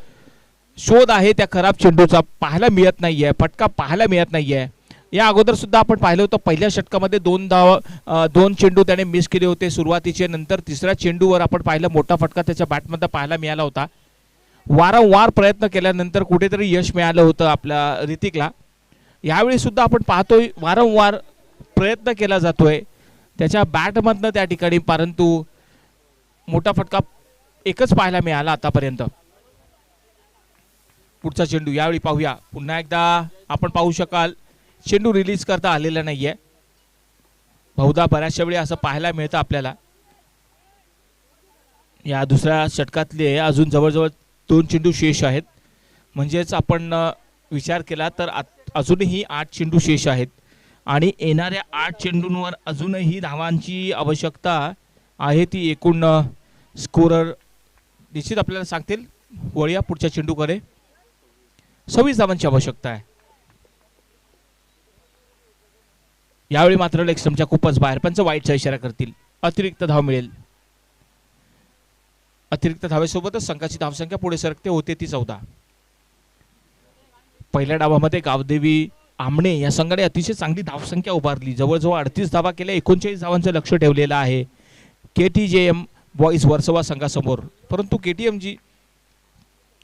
शोध आहे त्या खराब चेंडूचा पाहायला मिळत नाहीये. फटका पाहायला मिळत नाहीये. या अगोदर सुद्धा आपण पाहिलं होतं पहिल्या षटकामध्ये 2 चेंडू त्याने मिस केले होते सुरुवातीचे. नंतर तिसऱ्या चेंडूवर आपण पाहिलं मोठा फटका त्याच्या बॅटमध्ये पाहायला मिळाला होता. वारंवार प्रयत्न केल्यानंतर कुठेतरी यश मिळालं होतं आपल्या ऋतिकला. यावेळी सुद्धा आपण पाहतोय वारंवार प्रयत्न केला जातोय त्याच्या बॅटमधनं त्या ठिकाणी. परंतु मोठा फटका एकच पाहायला मिळाला आतापर्यंत. पुढचा चेंडू यावेळी पाहूया. पुन्हा एकदा आपण पाहू शकाल चेंडू रिलीज करता आलेला नाहीये. बहुधा बऱ्याचशा वेळी असं पाहायला मिळतं आपल्याला. या दुसऱ्या षटकातले अजून जवळजवळ 2 चेंडू शेष आहेत. म्हणजेच आपण विचार केला तर अजूनही 8 चेंडू शेष आहेत आणि येणाऱ्या 8 चेंडूंवर अजूनही धावांची आवश्यकता आहे. ती एकूण स्कोरर निश्चित आपल्याला सांगतील. वळूया पुढच्या चेंडूकडे. 26 धावांची आवश्यकता आहे. यावेळी मात्र लेग स्टंपच्या खूपच बाहेर. पंच वाईटचा इशारा करतील. अतिरिक्त धाव मिळेल. अतिरिक्त धावेसोबतच संघाची धावसंख्या पुढे सरकते, होते ती 14. पहिल्या डावामध्ये गावदेवी आमणे या संघाने अतिशय चांगली धावसंख्या उभारली. जवळजवळ 38 धावा केल्या. 39 धावांचं लक्ष ठेवलेलं आहे KTJM बॉईज वर्सोवा संघासमोर. परंतु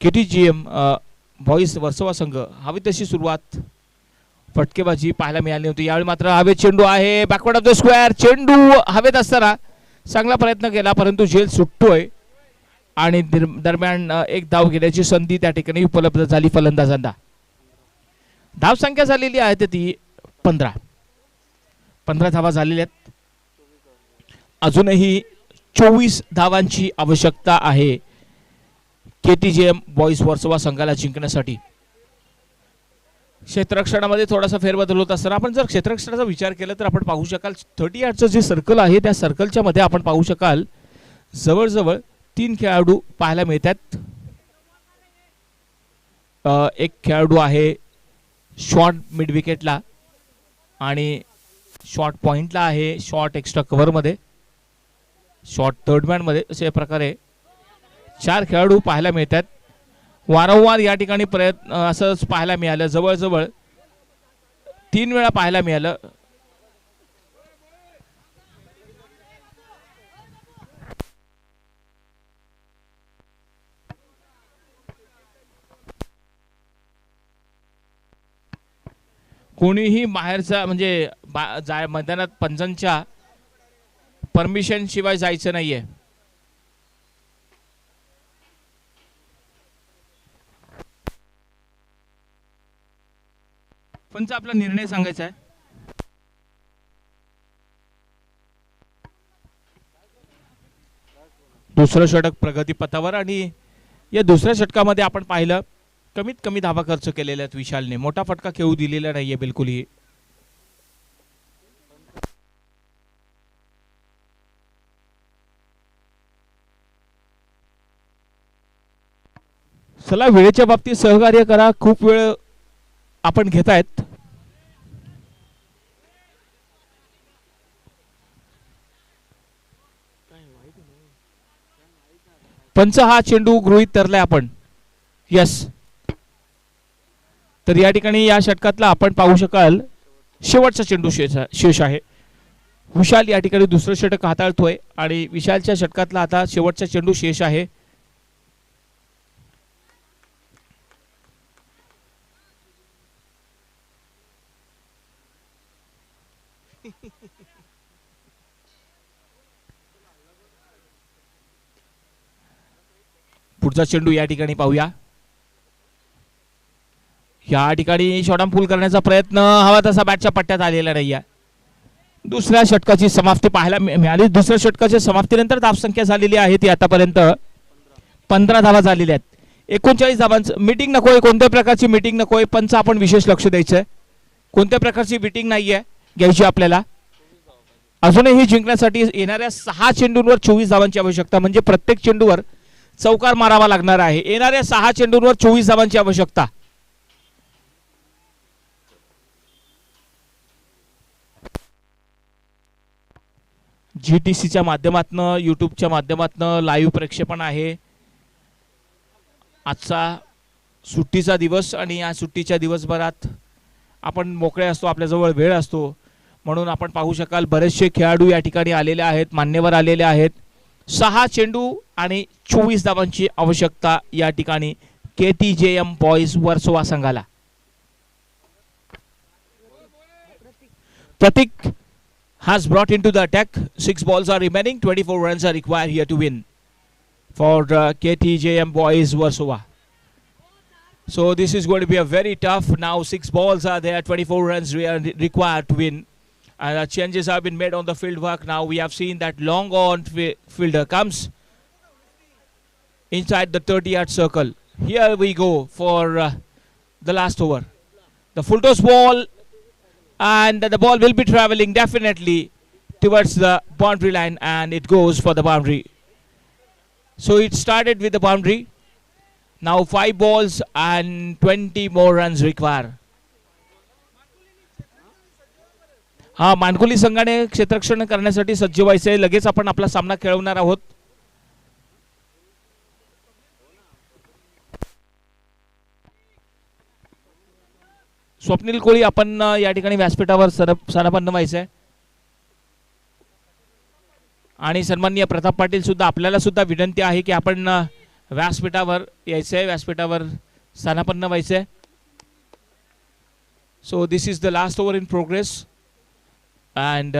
KTGM बॉईज वर्सोवा संघ हवी तशी सुरुवात फटकेबाजी पाहायला मिळाली होती. यावेळी मात्र हवेत चेंडू आहे. Backward of the square. चेंडू हवेत असताना चांगला प्रयत्न केला परंतु झेल सुटतोय आणि दरम्यान एक धाव घेण्याची संधी त्या ठिकाणी उपलब्ध झाली फलंदाजांना. धावसंख्या झालेली आहे ती 15 धावा झालेल्या आहेत. अजूनही 24 धावांची आवश्यकता आहे KTJM बॉईज वर्सोवा संघाला जिंकण्यासाठी. क्षेत्ररक्षणामध्ये थोडासा फेरबदल होत असताना आपण जर क्षेत्ररक्षणाचा विचार केला तर आपण पाहू शकाल 30 यार्डचं जे सर्कल आहे त्या सर्कलच्या मध्ये आपण पाहू शकाल जवळजवळ 3 खेळाडू पाहायला मिळतात. एक खेळाडू आहे शॉर्ट मिड विकेटला आणि शॉर्ट पॉइंटला आहे, शॉर्ट एक्स्ट्रा कव्हरमध्ये, शॉर्ट थर्ड मॅनमध्ये. अशा प्रकारे 4 खेळाडू पाहायला मिळतात. वारंवार या ठिकाणी प्रयत्न असंच पाहायला मिळालं. जवळजवळ 3 वेळा पाहायला मिळालं. कोणीही बाहेरचा म्हणजे मैदानात पंचांच्या परमिशन शिवाय जायचं नाहीये. पंच आपला निर्णय सांगायचा आहे. दुसरं षटक प्रगतीपथावर आणि या दुसऱ्या षटकामध्ये आपण पाहिलं कमीत कमी धावा खर्च केलेल्या आहेत विशालने. मोठा फटका खेळू दिलेला नाहीये बिलकुलही. चला वेळेच्या बाबतीत सहकार्य करा. खूप वेळ आपण घेतायत. पंच हा चेंडू गृहीत धरलाय आपण. यस. तर या ठिकाणी या षटकातला आपण पाहू शकाल शेवटचा चेंडू शेष आहे. विशाल या ठिकाणी दुसरं षटक हाताळतोय आणि विशालच्या षटकातला आता शेवटचा चेंडू शेष आहे. पुढचा चेंडू या ठिकाणी पाहूया. या ठिकाणी शॉर्टआर्म पुल करण्याचा प्रयत्न हवा तसा बॅटच्या पट्ट्यात आलेला नाहीये. दुसऱ्या षटकाची समाप्ती पाहायला मिळाली. दुसऱ्या षटकाच्या समाप्तीनंतर धावसंख्या झालेली आहे ती आतापर्यंत 15 धावा झालेल्या आहेत. 39 धावांचं मीटिंग नकोय. कोणत्या प्रकारची मीटिंग नकोय. पंच आपण विशेष लक्ष द्यायचंय. कोणत्या प्रकारची मीटिंग नाहीये घ्यायची आपल्याला. अजूनही जिंकण्यासाठी येणाऱ्या 6 चेंडूंवर 24 धावांची आवश्यकता. म्हणजे प्रत्येक चेंडूवर चौकार मारावा लागणार आहे. येणाऱ्या 6 चेंडूंवर 24 धावांची आवश्यकता. GTCच्या माध्यमातून यूट्यूबच्या माध्यमातून लाईव्ह प्रक्षेपण आहे. आजचा सुट्टीचा दिवस आणि या सुट्टीच्या दिवसभरात आपण मोकळे असतो. आपल्याजवळ वेळ असतो म्हणून आपण पाहू शकाल बरेचसे खेळाडू या ठिकाणी आलेले आहेत. मान्यवर आलेले आहेत. 6 चेंडू आणि 24 धावांची आवश्यकता या ठिकाणी KTJM बॉईज वर्सोवा संघाला. प्रतीक has brought into the attack. 6 balls are remaining. 24 runs are required here to win for KTJM boys Warsaw. So this is going to be a very tough. Now 6 balls are there, 24 runs are required to win. And changes have been made on the field work. Now we have seen that long on fielder comes inside the 30-yard circle. Here we go for the last over. The full toss ball, and the ball will be traveling definitely towards the boundary line, and it goes for the boundary. So it started with the boundary. Now 5 balls and 20 more runs require. हा, मानकुली संघाने क्षेत्ररक्षण करण्यासाठी सज्ज व्हायचे. लगेच आपण आपला सामना खेळवणार आहोत. स्वप्नील कोळी आपण या ठिकाणी व्यासपीठावर सरापन्न व्हायचंय. आणि सन्माननीय प्रताप पाटील सुद्धा आपल्याला सुद्धा विनंती आहे की आपण व्यासपीठावर यायचंय, व्यासपीठावर स्थानापन्न व्हायचंय. So this is the last over in progress and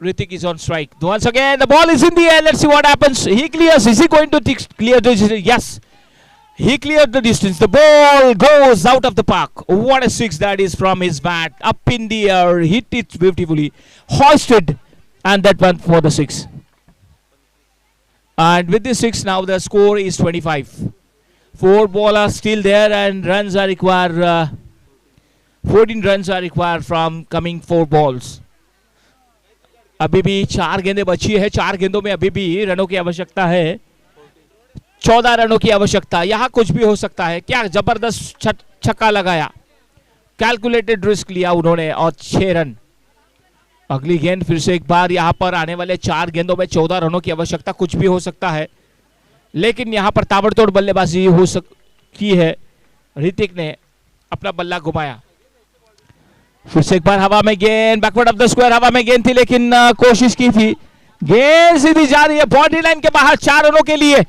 Ritik is on strike. Once again the ball is in the air. Let's see what happens. He clears. Is he going to clear the distance? Yes, he cleared the distance. The ball goes out of the park. What a six that is from his bat. Up in the air, hit it beautifully, hoisted, and that one for the 6. And with the 6 now the score is 25. 4 balls are still there and runs are required. 14 runs are required from coming 4 balls. अभी भी 4 गेंदें बची है. 4 गेंदों में अभी भी रनों की आवश्यकता है. 14 रनों की आवश्यकता. यहां कुछ भी हो सकता है. क्या जबरदस्त छक्का लगाया, कैलकुलेटेड रिस्क लिया उन्होंने और 6 रन. अगली गेंद फिर से एक बार यहां पर आने वाले 4 गेंदों में 14 रनों की आवश्यकता. कुछ भी हो सकता है, लेकिन यहां पर ताबड़तोड़ बल्लेबाजी हो की है. ऋतिक ने अपना बल्ला घुमाया. फिर से एक बार हवा में गेंद, बैकवर्ड ऑफ द स्क्वायर हवा में गेंद थी, लेकिन कोशिश की थी. गेंद सीधी जा रही है बाउंड्री लाइन के बाहर 4 रनों के लिए.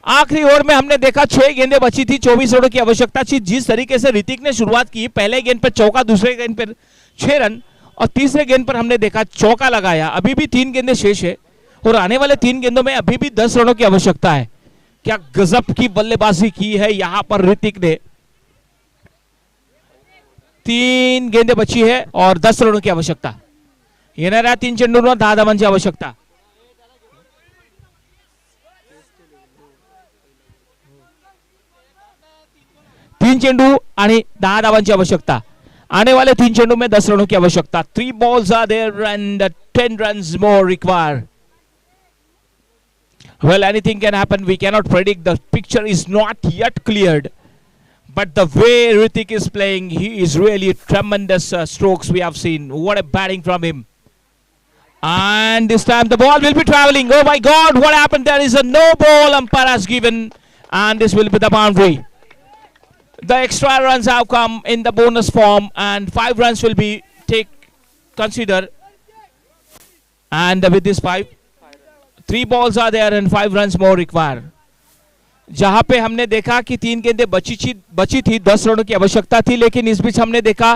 आखिरी ओवर में हमने देखा 6 गेंदें बची थी, 24 रनों की आवश्यकता थी. जिस तरीके से ऋतिक ने शुरुआत की, पहले गेंद पर चौका, दूसरे गेंद पर 6 रन और तीसरे गेंद पर हमने देखा चौका लगाया. अभी भी 3 गेंदें शेष है और आने वाले 3 गेंदों में अभी भी 10 रनों की आवश्यकता है. क्या गजब की बल्लेबाजी की है यहां पर ऋतिक ने. 3 गेंदें बची है और 10 रनों की आवश्यकता. येणाऱ्या 3 चेंडूंवर 10 धावांची आवश्यकता. तीन चेंडू आणि 10 धावांची आवश्यकता. आने वाले 3 चेंडू में 10 रनों की आवश्यकता. 3 balls are there and 10 runs more required. Well, anything can happen. We cannot predict. The picture is not yet cleared. But the way Hrithik is playing, he is really tremendous strokes we have seen. What a batting from him. And this time the ball will be traveling. Oh my God, what happened? There is a no ball umpire has given. And this will be the boundary. The extra runs have come in the bonus form. And 5 runs will be considered. And with this 5, 3 balls are there and 5 runs more required. जहां पे हमने देखा कि 3 गेंदें बची थी, 10 रनों की आवश्यकता थी, लेकिन इस बीच हमने देखा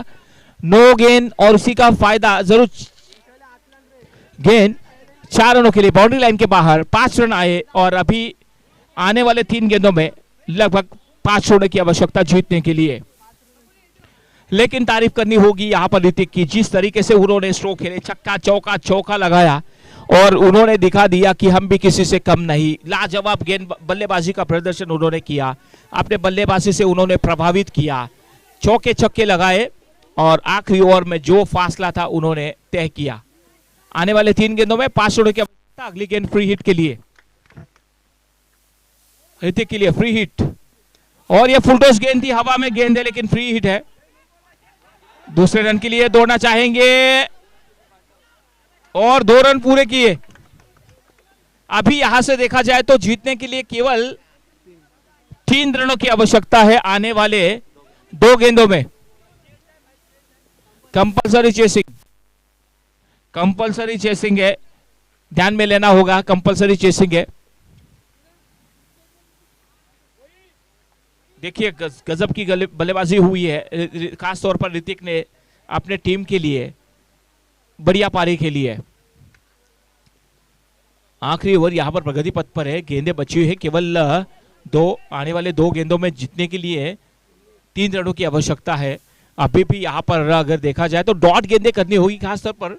9 गेंद और उसी का फायदा जरूर. गेंद 4 रनों के लिए बाउंड्री लाइन के बाहर 5 रन आए और अभी आने वाले 3 गेंदों में लगभग 5 रनों की आवश्यकता जीतने के लिए. लेकिन तारीफ करनी होगी यहां पर ऋतिक की, जिस तरीके से उन्होंने स्ट्रोक खेले, छक्का चौका लगाया और उन्होंने दिखा दिया कि हम भी किसी से कम नहीं. लाजवाब गेंद बल्लेबाजी का प्रदर्शन उन्होंने किया. अपने बल्लेबाजी से उन्होंने प्रभावित किया, चौके छक्के लगाए और आखिरी ओवर में जो फासला था उन्होंने तय किया. आने वाले 3 गेंदों में 5 रनों की आवश्यकता. अगली गेंद फ्री हिट के लिए, ऋतिक के लिए फ्री हिट. और ये फुल टॉस गेंद थी, हवा में गेंद है लेकिन फ्री हिट है. दूसरे रन के लिए दौड़ना चाहेंगे और 2 रन पूरे किए. अभी यहां से देखा जाए तो जीतने के लिए केवल 3 रनों की आवश्यकता है आने वाले 2 गेंदों में. कंपलसरी चेसिंग है, ध्यान में लेना होगा. कंपलसरी चेसिंग है. देखिए गजब की बल्लेबाजी हुई है, खासतौर पर ऋतिक ने अपने टीम के लिए बढ़िया पारी खेली है. आखिरी ओवर यहां पर प्रगति पथ पर है. गेंदें बची है केवल आने वाले 2 गेंदों में जीतने के लिए 3 रनों की आवश्यकता है। अभी भी यहाँ पर अगर देखा जाए तो डॉट गेंदें करनी होगी, खासतौर पर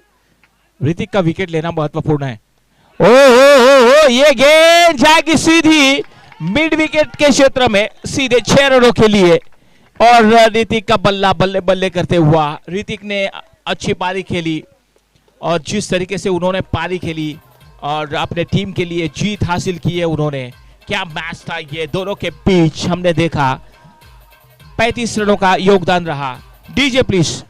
ऋतिक का विकेट लेना महत्वपूर्ण है। ओ ये गेंद जाएगी सीधी मिड विकेट के क्षेत्र में, सीधे 6 रनों के लिए। और ऋतिक का बल्ला बल्ले बल्ले करते हुआ, ऋतिक ने अच्छी पारी खेली और जिस तरीके से उन्होंने पारी खेली और अपने टीम के लिए जीत हासिल की है उन्होंने, क्या मैच था ये दोनों के बीच। हमने देखा 35 रनों का योगदान रहा। DJ please.